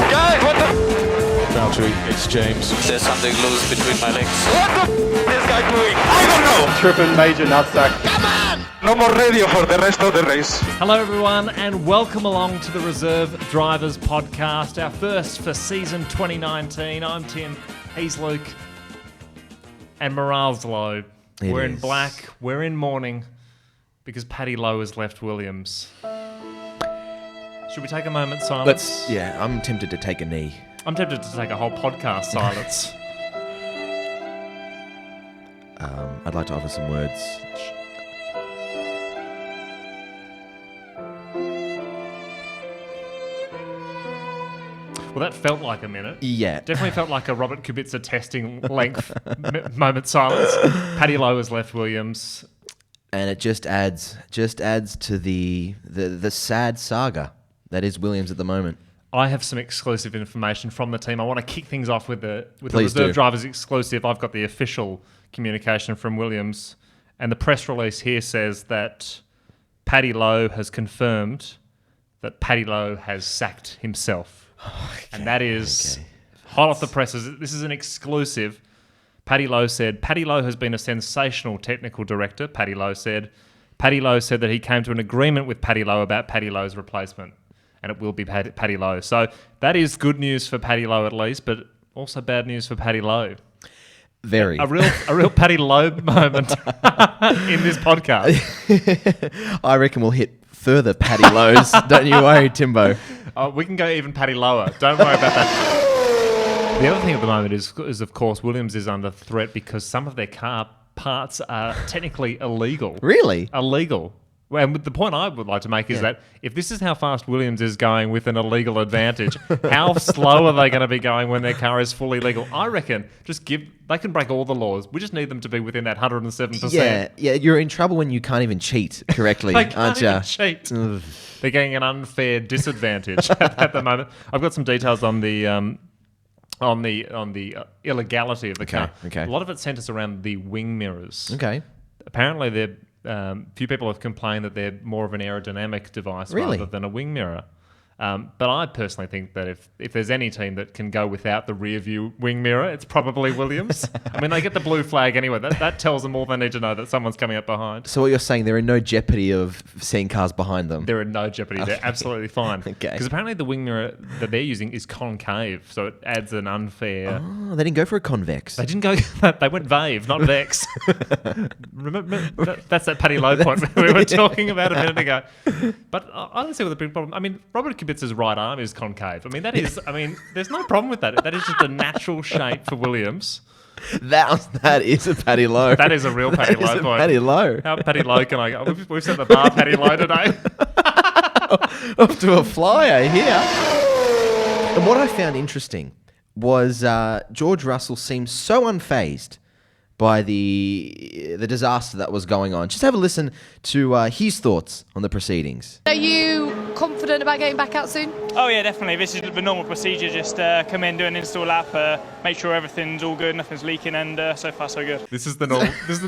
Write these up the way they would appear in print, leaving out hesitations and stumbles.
Guys, what the? Valtteri, it's James. There's something loose between my legs. What the this guy doing? I don't know. Triple major nutsack. Come on! No more radio for the rest of the race. Hello everyone and welcome along to the Reserve Drivers Podcast, our first for season 2019. I'm Tim, he's Luke, and morale's low. We're in black, we're in mourning, because Paddy Lowe has left Williams. Should we take a moment's silence? I'm tempted to take a knee. I'm tempted to take a whole podcast silence. I'd like to offer some words. Well, that felt like a minute. Yeah. Definitely felt like a Robert Kubica testing length moment silence. Paddy Lowe has left Williams. And it just adds to the sad saga that is Williams at the moment. I have some exclusive information from the team. I want to kick things off with the Please Reserve do. Drivers exclusive. I've got the official communication from Williams, and the press release here says that Paddy Lowe has confirmed that Paddy Lowe has sacked himself. And that is hot off the presses. This is an exclusive. Paddy Lowe said, Paddy Lowe has been a sensational technical director, Paddy Lowe said. Paddy Lowe said that he came to an agreement with Paddy Lowe about Paddy Lowe's replacement, and it will be Paddy Lowe. So that is good news for Paddy Lowe at least, but also bad news for Paddy Lowe. Very. A real Paddy Lowe moment in this podcast. I reckon we'll hit further Paddy Lows. Don't you worry, Timbo. We can go even Paddy lower. Don't worry about that. The other thing at the moment is of course, Williams is under threat because some of their car parts are technically illegal. Really? Illegal. Well, and the point I would like to make is that if this is how fast Williams is going with an illegal advantage, how slow are they going to be going when their car is fully legal? I reckon they can break all the laws. We just need them to be within that 107%. Yeah, you're in trouble when you can't even cheat correctly, They can't aren't you? even cheat. They're getting an unfair disadvantage at the moment. I've got some details on the illegality of the car. Okay. A lot of it centers around the wing mirrors. Okay. Apparently, few people have complained that they're more of an aerodynamic device rather than a wing mirror. But I personally think that if there's any team that can go without the rear view wing mirror, it's probably Williams. I mean, they get the blue flag anyway. That tells them all they need to know that someone's coming up behind. So what you're saying, they're in no jeopardy of seeing cars behind them? They're in no jeopardy. They're absolutely fine. Okay. Because apparently the wing mirror that they're using is concave, so it adds an unfair... Oh, they didn't go for a convex. They didn't go... They went Vave, not Vex. Remember, that's that Paddy Lowe point we were talking about a minute ago. But I don't see what the big problem... I mean, Robert Kubica's right arm is concave. I mean, there's no problem with that. That is just a natural shape for Williams. That is a Paddy Lowe. That is a real Paddy Lowe point. Paddy Lowe. How Paddy Lowe can I go? We've set the bar Paddy Lowe today. Off to a flyer here. And what I found interesting was George Russell seemed so unfazed by the disaster that was going on. Just have a listen to his thoughts on the proceedings. Are you confident about getting back out soon? Oh yeah, definitely. This is the normal procedure. Just come in, do an install lap, make sure everything's all good, nothing's leaking, and so far so good. This is the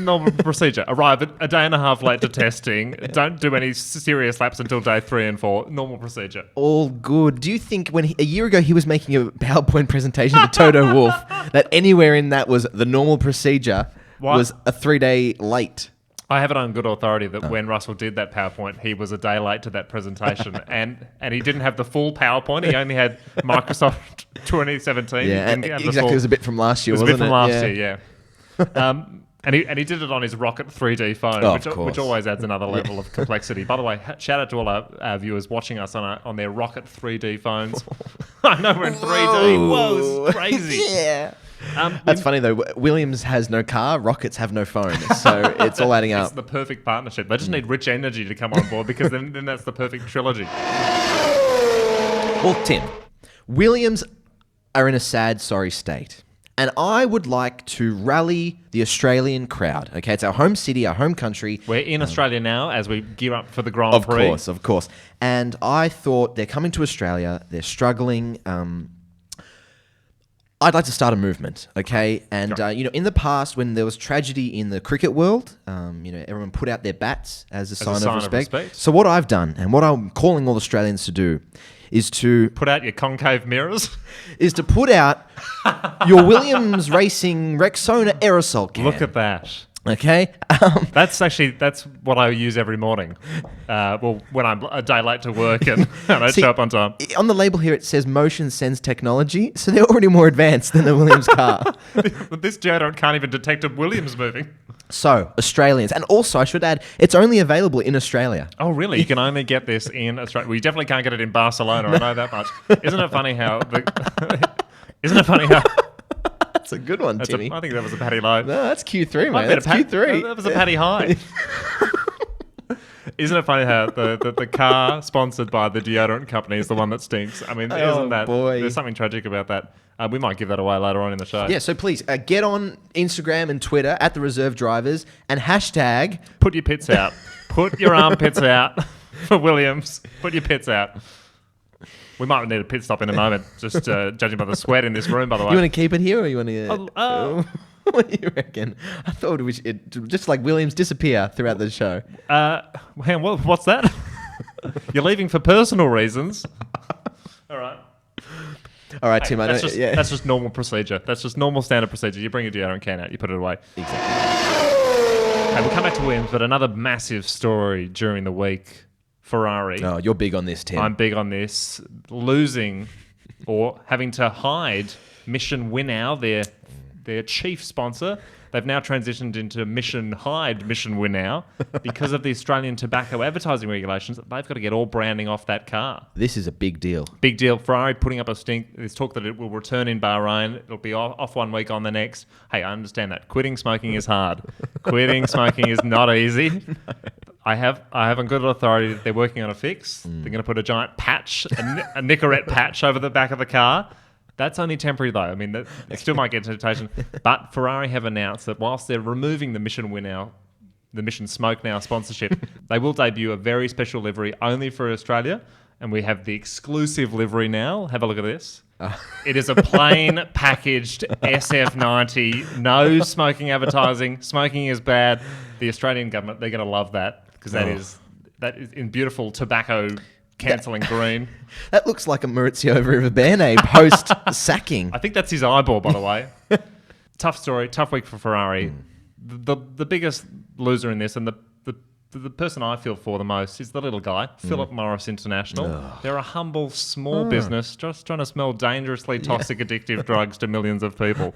normal procedure. Arrive a day and a half late to testing. Don't do any serious laps until day 3 and 4. Normal procedure. All good. Do you think a year ago he was making a PowerPoint presentation to Toto Wolff that anywhere in that was the normal procedure was a 3-day late? I have it on good authority that when Russell did that PowerPoint, he was a day late to that presentation, and he didn't have the full PowerPoint. He only had Microsoft 2017. Yeah, and exactly. It was a bit from last year, wasn't it? It was a bit from last year, yeah. And he did it on his Rocket 3D phone, which always adds another level of complexity. By the way, shout out to all our viewers watching us on their Rocket 3D phones. I know we're in 3D. Whoa, it's crazy. Yeah. That's funny though. Williams has no car, Rockets have no phone, so it's all adding up. It's the perfect partnership. They just need Rich Energy to come on board because then that's the perfect trilogy. Well, Tim, Williams are in a sad, sorry state. And I would like to rally the Australian crowd. Okay, it's our home city, our home country. We're in Australia now as we gear up for the Grand Prix. Of course. And I thought they're coming to Australia. They're struggling. I'd like to start a movement, okay? And, in the past, when there was tragedy in the cricket world, everyone put out their bats as a sign of respect. So what I've done, and what I'm calling all Australians to do, is to... Put out your concave mirrors? Is to put out your Williams Racing Rexona aerosol can. Look at that. Okay? That's what I use every morning. When I'm a day late to work and I don't show up on time. On the label here, it says Motion Sense Technology, so they're already more advanced than the Williams car. This deodorant can't even detect a Williams moving. So, Australians. And also, I should add, it's only available in Australia. Oh, really? You can only get this in Australia. Well, you definitely can't get it in Barcelona. I know that much. Isn't it funny how... That's a good one, Timmy. I think that was a Paddy Lowe. No, that's Q3, man. That's Q3. That was a Paddy High. Isn't it funny how the car sponsored by the deodorant company is the one that stinks? I mean, isn't that... Boy. There's something tragic about that. We might give that away later on in the show. Yeah, so please, get on Instagram and Twitter at The Reserve Drivers and hashtag... Put your pits out. Put your armpits out for Williams. Put your pits out. We might need a pit stop in a moment, just judging by the sweat in this room, by the way. You want to keep it here or you want to... What do you reckon? I thought we should just like Williams disappear throughout the show. Hang on, what's that? You're leaving for personal reasons. All right. All right, Tim. That's just normal procedure. That's just normal standard procedure. You bring your deodorant can out, you put it away. Exactly. We'll come back to Williams, but another massive story during the week. Ferrari. Oh, you're big on this, Tim. I'm big on this. Losing or having to hide Mission Winnow, their chief sponsor. They've now transitioned into Mission Winnow because of the Australian tobacco advertising regulations. They've got to get all branding off that car. This is a big deal. Big deal. Ferrari putting up a stink. There's talk that it will return in Bahrain. It'll be off 1 week on the next. Hey, I understand that. Quitting smoking is hard. Quitting smoking is not easy. No. I have on good authority that they're working on a fix. They're going to put a giant patch, a Nicorette patch over the back of the car. That's only temporary, though. I mean, it still might get temptation. But Ferrari have announced that whilst they're removing the Mission Winnow, the Mission Smoke Now sponsorship, they will debut a very special livery only for Australia. And we have the exclusive livery now. Have a look at this. It is a plain packaged SF90. No smoking advertising. Smoking is bad. The Australian government, they're going to love that because that is in beautiful tobacco cancelling green. That looks like a Maurizio Rivabene post sacking. I think that's his eyeball, by the way. Tough story, tough week for Ferrari. The biggest loser in this, and the person I feel for the most, is the little guy, Philip Morris International. They're a humble, small business just trying to smell dangerously toxic, addictive drugs to millions of people.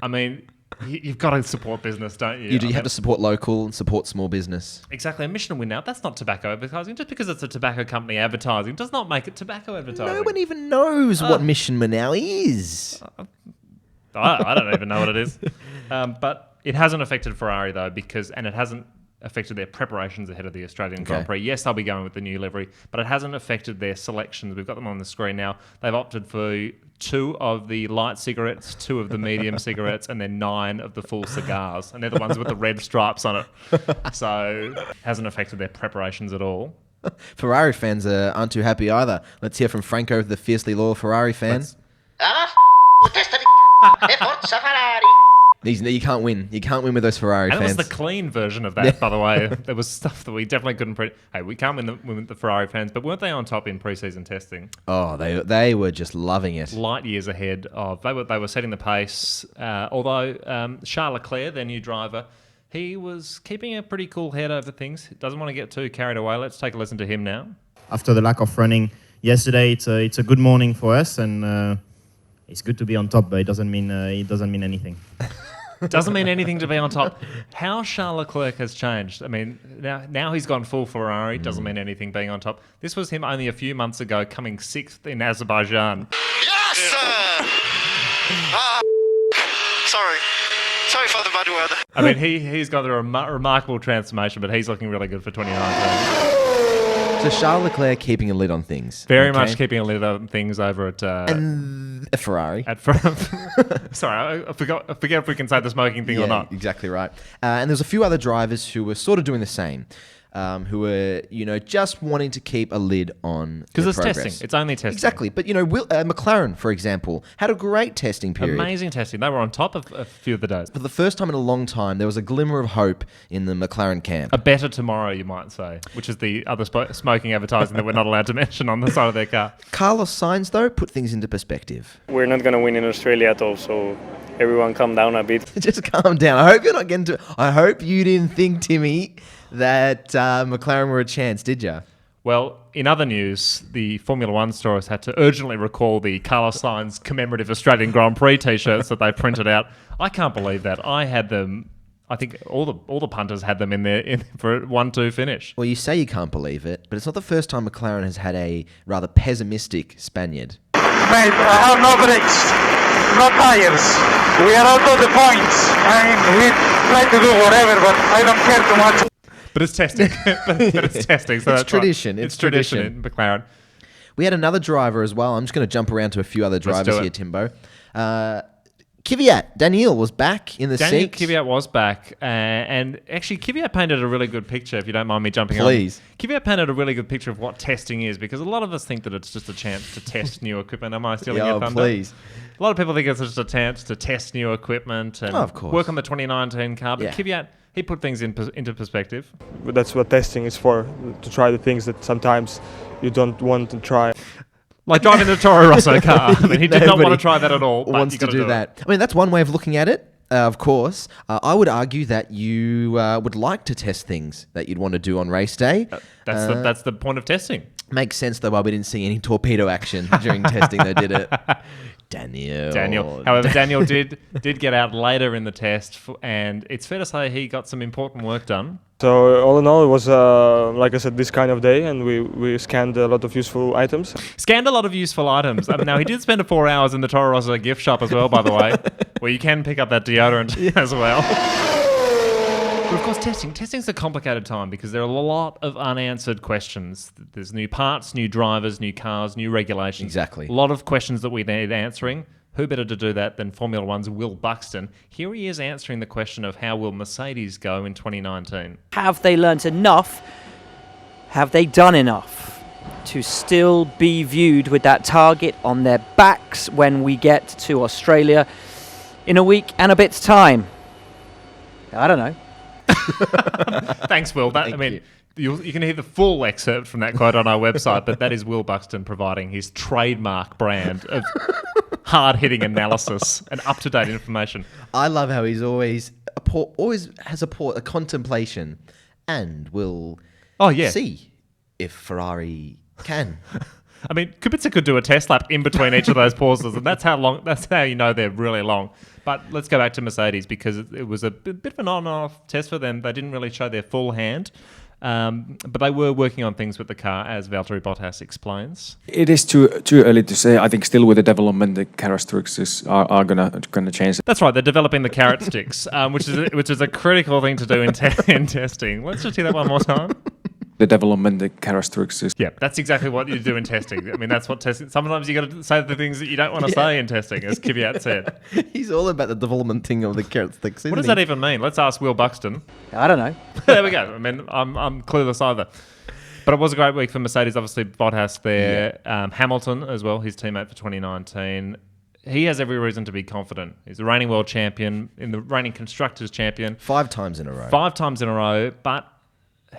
I mean, you've got to support business, don't you? You have to support local and support small business. Exactly. A Mission Winnow, that's not tobacco advertising. Just because it's a tobacco company advertising does not make it tobacco advertising. No one even knows what Mission Winnow is. I don't even know what it is. But it hasn't affected Ferrari, though, and it hasn't affected their preparations ahead of the Australian Grand Prix. Yes, they'll be going with the new livery, but it hasn't affected their selections. We've got them on the screen now. They've opted for 2 of the light cigarettes, 2 of the medium cigarettes, and then 9 of the full cigars. And they're the ones with the red stripes on it. So it hasn't affected their preparations at all. Ferrari fans aren't too happy either. Let's hear from Franco, the fiercely loyal Ferrari fan. You can't win. You can't win with those Ferrari fans. And it was the clean version of that, by the way. There was stuff that we definitely couldn't... Hey, we can't win with the Ferrari fans, but weren't they on top in pre-season testing? Oh, they were just loving it. Light years ahead of... They were setting the pace. Although Charles Leclerc, their new driver, he was keeping a pretty cool head over things. Doesn't want to get too carried away. Let's take a listen to him now. After the lack of running yesterday, it's a good morning for us, and it's good to be on top, but it doesn't mean anything. Doesn't mean anything to be on top. How Charles Leclerc has changed. I mean, now he's gone full Ferrari. Doesn't mean anything being on top. This was him only a few months ago coming 6th in Azerbaijan. Yes, sir! Sorry for the bad word. I mean, he's gone through a remarkable transformation, but he's looking really good for 2019. So Charles Leclerc keeping a lid on things. Very much keeping a lid on things over at... a Ferrari. Sorry, I forget if we can say the smoking thing or not. Exactly right. And there's a few other drivers who were sort of doing the same. who are, just wanting to keep a lid on Because their it's progress. testing. It's only testing. Exactly. But, McLaren, for example, had a great testing period. Amazing testing. They were on top of a few of the days. For the first time in a long time, there was a glimmer of hope in the McLaren camp. A better tomorrow, you might say, which is the other smoking advertising that we're not allowed to mention on the side of their car. Carlos Sainz, though, put things into perspective. We're not going to win in Australia at all, so everyone calm down a bit. Just calm down. I hope you're not getting to... I hope you didn't think, Timmy, that McLaren were a chance, did you? Well, in other news, the Formula One stores had to urgently recall the Carlos Sainz commemorative Australian Grand Prix T-shirts that they printed out. I can't believe that. I had them. I think all the punters had them in there for a 1-2 finish. Well, you say you can't believe it, but it's not the first time McLaren has had a rather pessimistic Spaniard. Mate, I have no brakes, no tires. We are out of the points. We try to do whatever, but I don't care too much. But it's testing. but it's testing. So It's that's tradition. Right. It's tradition tradition. in McLaren. We had another driver as well. I'm just going to jump around to a few other drivers do it. here, Timbo. Kvyat, Daniel was back in the Daniel seat. Kvyat was back, and actually Kvyat painted a really good picture, if you don't mind me jumping Please. on. Kvyat painted a really good picture of what testing is, because a lot of us think that it's just a chance to test new equipment. Am I stealing your thunder? Please. A lot of people think it's just a chance to test new equipment and of course. work on the 2019 car, but Yeah. Kvyat, he put things into perspective. That's what testing is for, to try the things that sometimes you don't want to try. Like driving the Toro Rosso car. I mean, he did not want to try that at all. But Wants you to gotta do that. I mean, that's one way of looking at it. Of course, I would argue that you would like to test things that you'd want to do on race day. That's the point of testing. Makes sense, though, why we didn't see any torpedo action during testing, though, did it? Daniel. However, Daniel did get out later in the test, and it's fair to say he got some important work done. So all in all, it was, like I said, this kind of day, and we scanned a lot of useful items. Scanned a lot of useful items. Now, he did spend 4 hours in the Toro Rosso gift shop as well, by the way, where you can pick up that deodorant as well. But of course, testing's a complicated time because there are a lot of unanswered questions. There's new parts, new drivers, new cars, new regulations. Exactly. A lot of questions that we need answering. Who better to do that than Formula One's Will Buxton? Here he is answering the question of how will Mercedes go in 2019. Have they learnt enough? Have they done enough to still be viewed with that target on their backs when we get to Australia in a week and a bit's time? I don't know. Thanks, Will. You can hear the full excerpt from that quote on our website, but that is Will Buxton providing his trademark brand of hard-hitting analysis and up-to-date information. I love how he's always has a contemplation and will see if Ferrari can. I mean, Kubica could do a test lap in between each of those pauses, and that's how you know they're really long. But let's go back to Mercedes because it was a bit of an on-off test for them. They didn't really show their full hand. But they were working on things with the car, as Valtteri Bottas explains. It is too early to say. I think still with the development, the characteristics are gonna change. That's right. They're developing the carrot sticks, which is a critical thing to do in testing. Let's just hear that one more time. The development, the characteristics. Yeah, that's exactly what you do in testing. I mean, that's what testing. Sometimes you got to say the things that you don't want to say in testing, as Kvyat said. He's all about the development thing of the carrot sticks. What does that even mean? Let's ask Will Buxton. I don't know. There we go. I mean, I'm clueless either. But it was a great week for Mercedes. Obviously, Bottas there, Hamilton as well, his teammate for 2019. He has every reason to be confident. He's the reigning world champion, in the reigning constructors champion. 5 times in a row. 5 times in a row, but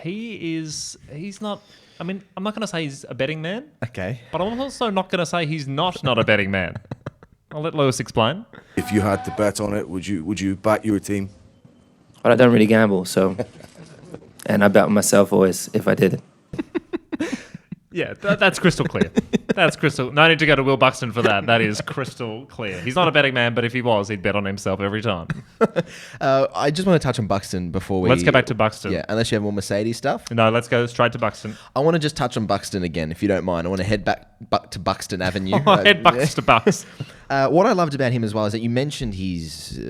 he's not, I mean, I'm not going to say he's a betting man. Okay. But I'm also not going to say he's not a betting man. I'll let Lewis explain. If you had to bet on it, would you back your team? Well, I don't really gamble, so... and I bet on myself always if I did. Yeah, that's crystal clear. That's crystal. No need to go to Will Buxton for that. That is crystal clear. He's not a betting man, but if he was, he'd bet on himself every time. I just want to touch on Buxton before we... Let's go back to Buxton. Yeah, unless you have more Mercedes stuff. No, let's go straight to Buxton. I want to just touch on Buxton again, if you don't mind. I want to head back to Buxton Avenue. Head Bucks to Bucks. What I loved about him as well is that you mentioned his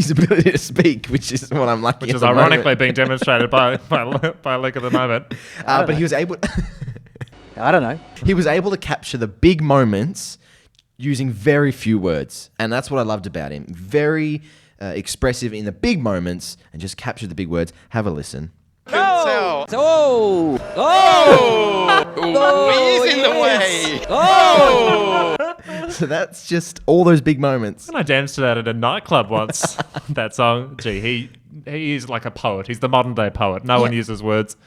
ability to speak, which is what I'm lucky. Which is ironically being demonstrated by Luke at the moment. But he was able. I don't know. He was able to capture the big moments using very few words, and that's what I loved about him. Very expressive in the big moments and just captured the big words. Have a listen. Oh! He's in the way. Oh! So that's just all those big moments. And I danced to that at a nightclub once. That song. Gee, he is like a poet. He's the modern day poet. No one uses words.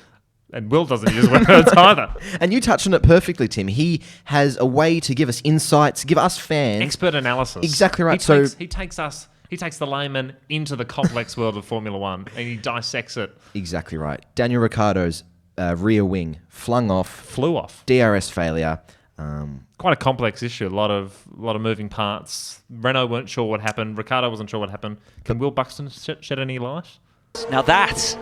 And Will doesn't use words either. And you touched on it perfectly, Tim. He has a way to give us insights, give us fans... Expert analysis. Exactly right. He takes the layman into the complex world of Formula One and he dissects it. Exactly right. Daniel Ricciardo's rear wing flew off. DRS failure. Quite a complex issue. A lot of moving parts. Renault weren't sure what happened. Ricciardo wasn't sure what happened. Can Will Buxton shed any light? Now that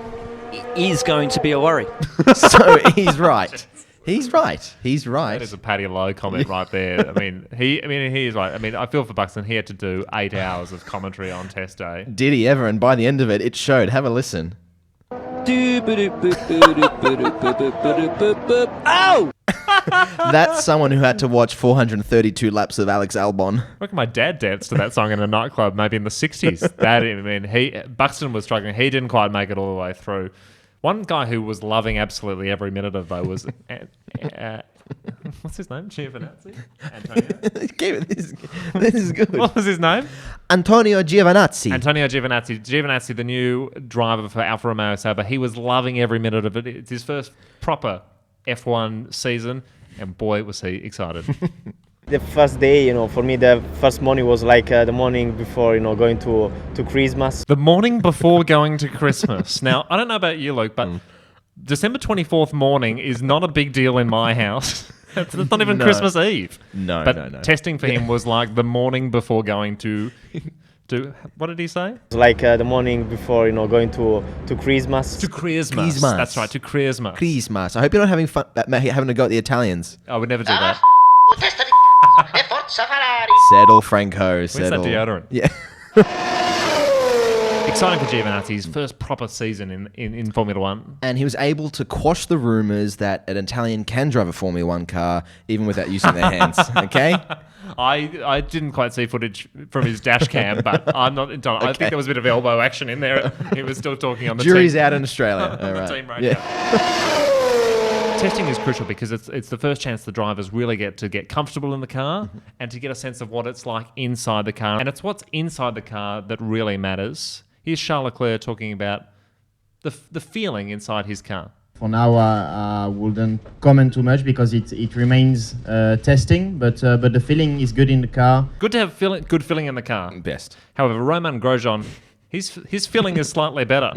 is going to be a worry. So he's right. He's right. That is a Paddy Lowe comment right there. He is right. I feel for Buxton. He had to do 8 hours of commentary on test day. Did he ever? And by the end of it showed. Have a listen. Ow! That's someone who had to watch 432 laps of Alex Albon. I reckon my dad danced to that song in a nightclub, maybe in the 60s. Buxton was struggling. He didn't quite make it all the way through. One guy who was loving absolutely every minute of it was... what's his name? Giovinazzi? Antonio? This is good. What was his name? Antonio Giovinazzi. Giovinazzi, the new driver for Alfa Romeo Sauber. He was loving every minute of it. It's his first proper F1 season, and boy, was he excited. The first day, for me, the first morning was like the morning before, going to Christmas. The morning before going to Christmas. Now, I don't know about you, Luke, but December 24th morning is not a big deal in my house. It's not even Christmas Eve. No. Testing for him was like the morning before going to... what did he say? It's like the morning before, going to Christmas. To Christmas. That's right, to Christmas. Christmas. I hope you're not having fun having to go at the Italians. I would never do that. Settle, Franco. Where's that deodorant? Yeah. Exciting for Giovinazzi's first proper season in Formula One. And he was able to quash the rumours that an Italian can drive a Formula One car even without using their hands. Okay? I didn't quite see footage from his dash cam, but I'm not entirely... I think there was a bit of elbow action in there. He was still talking on the Jury's team. out in Australia. On the team radio. Yeah. Testing is crucial because it's the first chance the drivers really get to get comfortable in the car and to get a sense of what it's like inside the car. And it's what's inside the car that really matters. Here's Charles Leclerc talking about the feeling inside his car. For now, I wouldn't comment too much because it remains testing, but the feeling is good in the car. Good to have good feeling in the car. Best. However, Romain Grosjean, his feeling is slightly better.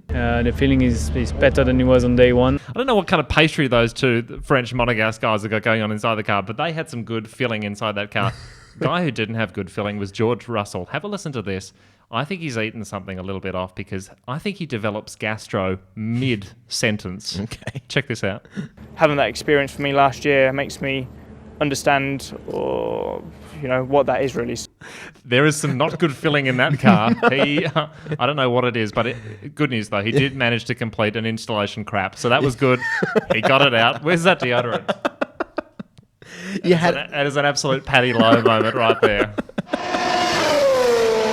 The feeling is better than it was on day one. I don't know what kind of pastry those two French Monegasque guys have got going on inside the car, but they had some good filling inside that car. Guy who didn't have good filling was George Russell. Have a listen to this. I think he's eaten something a little bit off because I think he develops gastro mid-sentence. Okay. Check this out. Having that experience for me last year makes me understand what that is really. There is some not good filling in that car. I don't know what it is, but good news though, he did manage to complete an installation crap, so that was good. He got it out. Where's that deodorant? That is an absolute Paddy Lowe moment right there.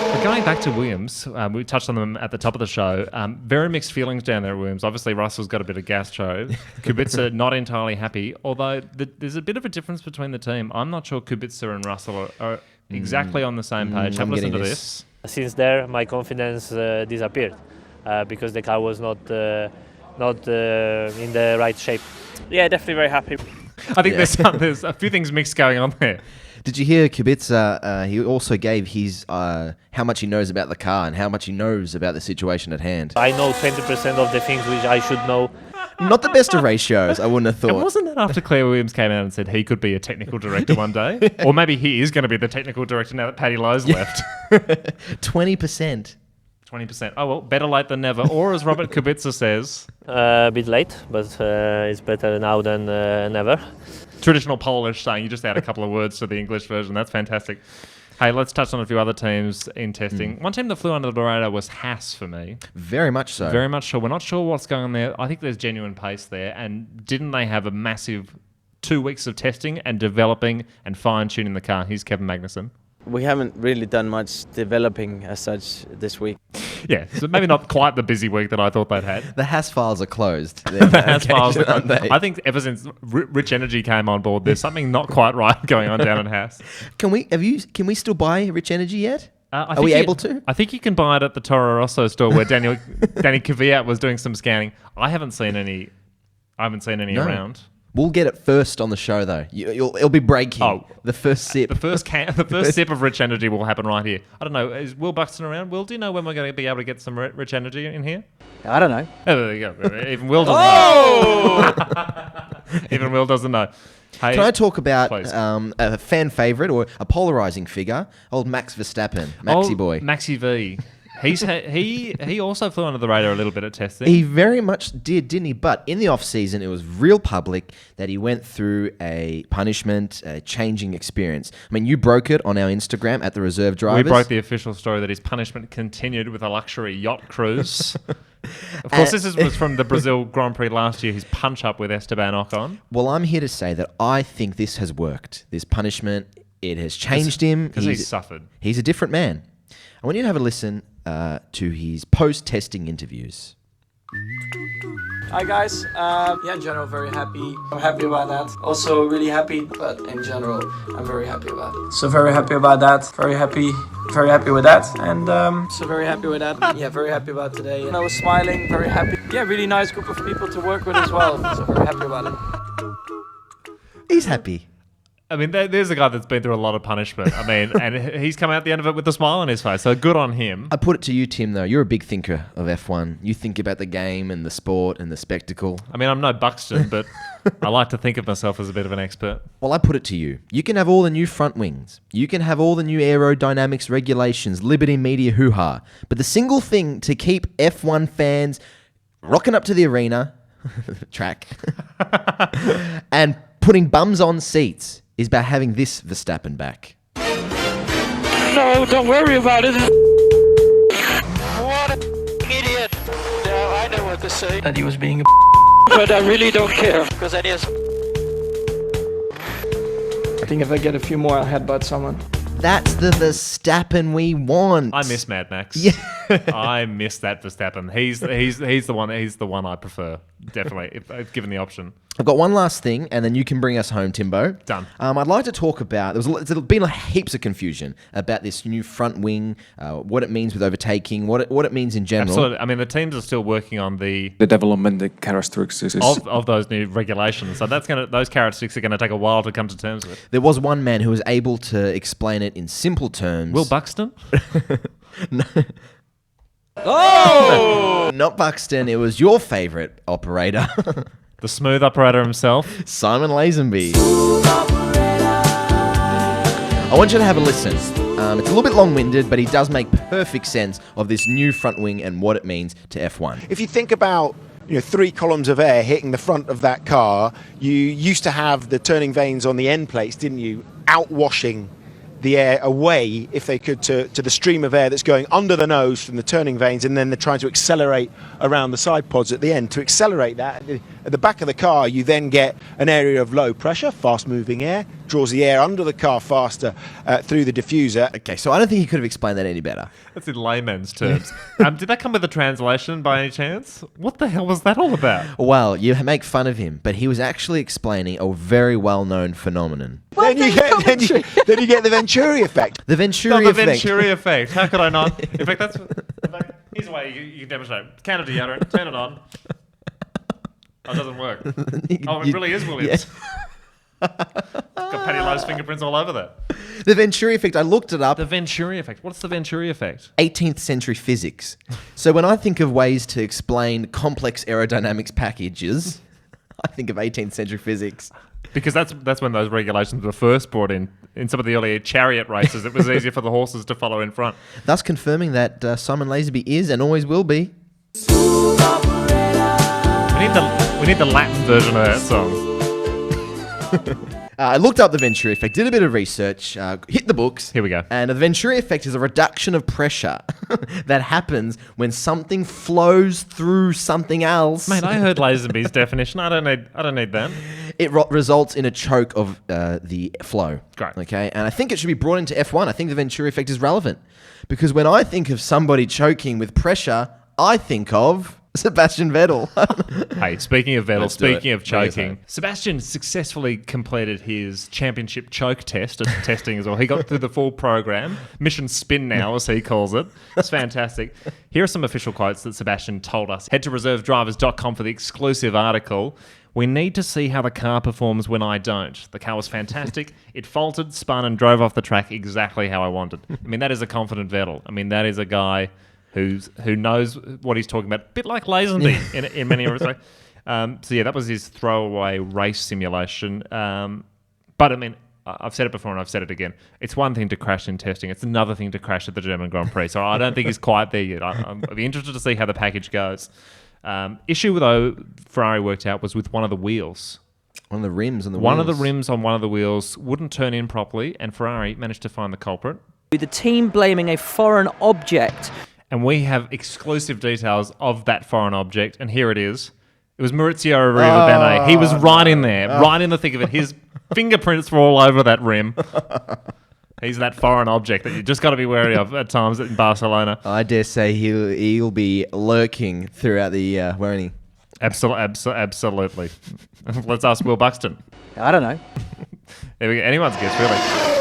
But going back to Williams, we touched on them at the top of the show. Very mixed feelings down there at Williams. Obviously, Russell's got a bit of gastro. Kubica not entirely happy, although there's a bit of a difference between the team. I'm not sure Kubica and Russell are exactly on the same page. Have a listen to this. Since there, my confidence disappeared because the car was not in the right shape. Yeah, definitely very happy. I think there's a few things mixed going on there. Did you hear Kubica? He also gave his how much he knows about the car and how much he knows about the situation at hand. I know 20% of the things which I should know. Not the best of ratios, I wouldn't have thought. And wasn't that after Claire Williams came out and said he could be a technical director one day? Or maybe he is going to be the technical director now that Paddy Lowe's left. 20%. 20%. Oh, well, better late than never. Or as Robert Kubica says... a bit late, but it's better now than never. Traditional Polish saying, you just add a couple of words to the English version. That's fantastic. Hey, let's touch on a few other teams in testing. One team that flew under the radar was Haas for me. Very much so. Very much so. We're not sure what's going on there. I think there's genuine pace there. And didn't they have a massive 2 weeks of testing and developing and fine-tuning the car? Here's Kevin Magnussen. we haven't really done much developing as such this week. Yeah, so maybe not quite the busy week that I thought they'd had. The Haas Files are closed. The Haas Files, aren't they? I think ever since Rich Energy came on board, there's something not quite right going on down in Haas. Can we still buy Rich Energy yet? Are we able to? I think you can buy it at the Toro Rosso store where Danny Kvyat was doing some scanning. I haven't seen any around. We'll get it first on the show, though. It'll be breaking. Oh, the first sip. The first sip of Rich Energy will happen right here. I don't know. Is Will Buxton around? Will, do you know when we're going to be able to get some Rich Energy in here? I don't know. Oh, there you go. Even Will doesn't know. Even Will doesn't know. Hey, can I talk about a fan favourite or a polarising figure? Old Max Verstappen, Maxi boy. Maxi V. He also flew under the radar a little bit at testing. He very much did, didn't he? But in the off-season, it was real public that he went through a punishment, a changing experience. I mean, you broke it on our Instagram at the Reserve Drivers. We broke the official story that his punishment continued with a luxury yacht cruise. Of course, this was from the Brazil Grand Prix last year, his punch-up with Esteban Ocon. Well, I'm here to say that I think this has worked. This punishment, it has changed him. Because he's suffered. He's a different man. I want you to have a listen to his post-testing interviews. Hi guys, in general very happy. I'm happy about that. Also really happy, but in general I'm very happy about it. So very happy about that. Very happy with that. And so very happy with that. Yeah, very happy about today. And I was smiling, very happy. Yeah, really nice group of people to work with as well. So very happy about it. He's happy. I mean, there's a guy that's been through a lot of punishment. I mean, and he's come out the end of it with a smile on his face. So good on him. I put it to you, Tim, though. You're a big thinker of F1. You think about the game and the sport and the spectacle. I mean, I'm no Buxton, but I like to think of myself as a bit of an expert. Well, I put it to you. You can have all the new front wings. You can have all the new aerodynamics regulations, Liberty Media hoo-ha. But the single thing to keep F1 fans rocking up to the arena, track, and putting bums on seats is about having this Verstappen back. No, don't worry about it. What an idiot. No, I know what to say. That he was being a but I really don't care. Because that is... I think if I get a few more, I'll headbutt someone. That's the Verstappen we want. I miss Mad Max. Yeah. I miss that Verstappen. He's the one I prefer. Definitely, if given the option. I've got one last thing, and then you can bring us home, Timbo. Done. I'd like to talk about... There's been heaps of confusion about this new front wing, what it means with overtaking, what it means in general. Absolutely. I mean, the teams are still working on the development, the characteristics of those new regulations. So those characteristics are going to take a while to come to terms with. There was one man who was able to explain it in simple terms. Will Buxton? No. Oh! Not Buxton. It was your favourite operator. The smooth operator himself. Simon Lazenby. I want you to have a listen. It's a little bit long-winded, but he does make perfect sense of this new front wing and what it means to F1. If you think about 3 columns of air hitting the front of that car, you used to have the turning vanes on the end plates, didn't you, outwashing the air away, if they could, to the stream of air that's going under the nose from the turning vanes, and then they're trying to accelerate around the side pods at the end. To accelerate that, at the back of the car, you then get an area of low pressure, fast-moving air, draws the air under the car faster through the diffuser. Okay, so I don't think he could have explained that any better. That's in layman's terms. Did that come with a translation by any chance? What the hell was that all about? Well, you make fun of him, but he was actually explaining a very well-known phenomenon. Then you get the Venturi effect. The Venturi the effect. Venturi effect. How could I not? In fact, here's a way you can demonstrate. Can of deodorant, turn it on. Oh, it doesn't work. Oh, it really is Williams. Yeah. Got Paddy Lowe's fingerprints all over that. The Venturi effect, I looked it up. The Venturi effect. What's the Venturi effect? 18th century physics. So when I think of ways to explain complex aerodynamics packages, I think of 18th century physics. Because that's when those regulations were first brought in some of the earlier chariot races. It was easier for the horses to follow in front. Thus confirming that Simon Lazenby is and always will be. We need the Latin version of that song. I looked up the Venturi effect, did a bit of research, hit the books. Here we go. And the Venturi effect is a reduction of pressure that happens when something flows through something else. Mate, I heard Lazenby's definition. I don't need that. it results in a choke of the flow. Great. Okay, and I think it should be brought into F1. I think the Venturi effect is relevant because when I think of somebody choking with pressure, I think of Sebastian Vettel. Hey, speaking of Vettel, speaking of What do you choking, Sebastian successfully completed his championship choke test at testing as well. He got through the full program, Mission Spinnow, as he calls it. It's fantastic. Here are some official quotes that Sebastian told us. Head to reservedrivers.com for the exclusive article. We need to see how the car performs when I don't. The car was fantastic. It faltered, spun, and drove off the track exactly how I wanted. I mean, that is a confident Vettel. I mean, that is a guy who knows what he's talking about. A bit like Lazenby in many respects. So yeah, that was his throwaway race simulation. But I mean, I've said it before and I've said it again. It's one thing to crash in testing. It's another thing to crash at the German Grand Prix. So I don't think he's quite there yet. I'd be interested to see how the package goes. Issue, though, Ferrari worked out was with one of the wheels. One of the rims on the wheels. One of the rims on one of the wheels wouldn't turn in properly, and Ferrari managed to find the culprit. The team blaming a foreign object. And we have exclusive details of that foreign object, and here it is. It was Maurizio Arriva Bene. He was right in there, right in the thick of it. His fingerprints were all over that rim. He's that foreign object that you just got to be wary of at times in Barcelona. I dare say he'll be lurking throughout the won't he? Absolutely. Let's ask Will Buxton. I don't know. There we go. Anyone's guess, really.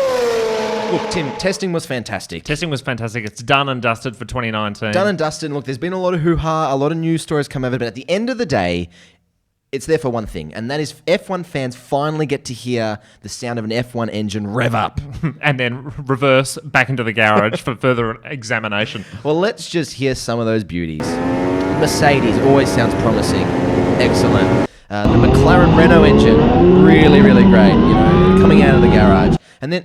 Look, Tim, testing was fantastic. Testing was fantastic. It's done and dusted for 2019. Done and dusted. Look, there's been a lot of hoo-ha, a lot of news stories come over, but at the end of the day, it's there for one thing, and that is F1 fans finally get to hear the sound of an F1 engine rev up. And then reverse back into the garage for further examination. Well, let's just hear some of those beauties. Mercedes always sounds promising. Excellent. The McLaren Renault engine, really, really great. You know, coming out of the garage. And then...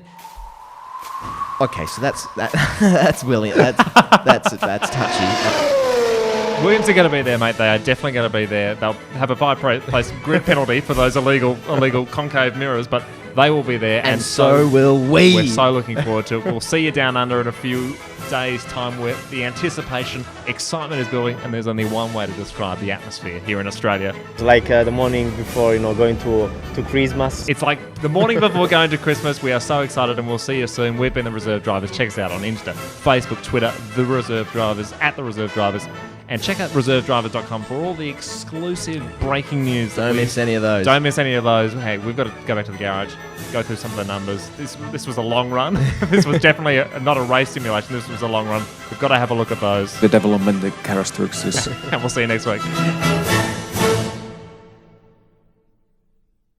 Okay, so that's William. That's touchy. Williams are going to be there, mate. They are definitely going to be there. They'll have a 5-place grid penalty for those illegal concave mirrors, but they will be there. And so will we. We're so looking forward to it. We'll see you down under in a few days' time where the anticipation, excitement is building, and there's only one way to describe the atmosphere here in Australia. It's like the morning before, going to Christmas. It's like the morning before going to Christmas. We are so excited, and we'll see you soon. We've been the Reserve Drivers. Check us out on Insta, Facebook, Twitter, The Reserve Drivers, @The Reserve Drivers. And check out reservedrivers.com for all the exclusive breaking news. Don't miss any of those. Don't miss any of those. Hey, we've got to go back to the garage, go through some of the numbers. This was a long run. This was definitely not a race simulation. This was a long run. We've got to have a look at those. The development, the characteristics. And we'll see you next week.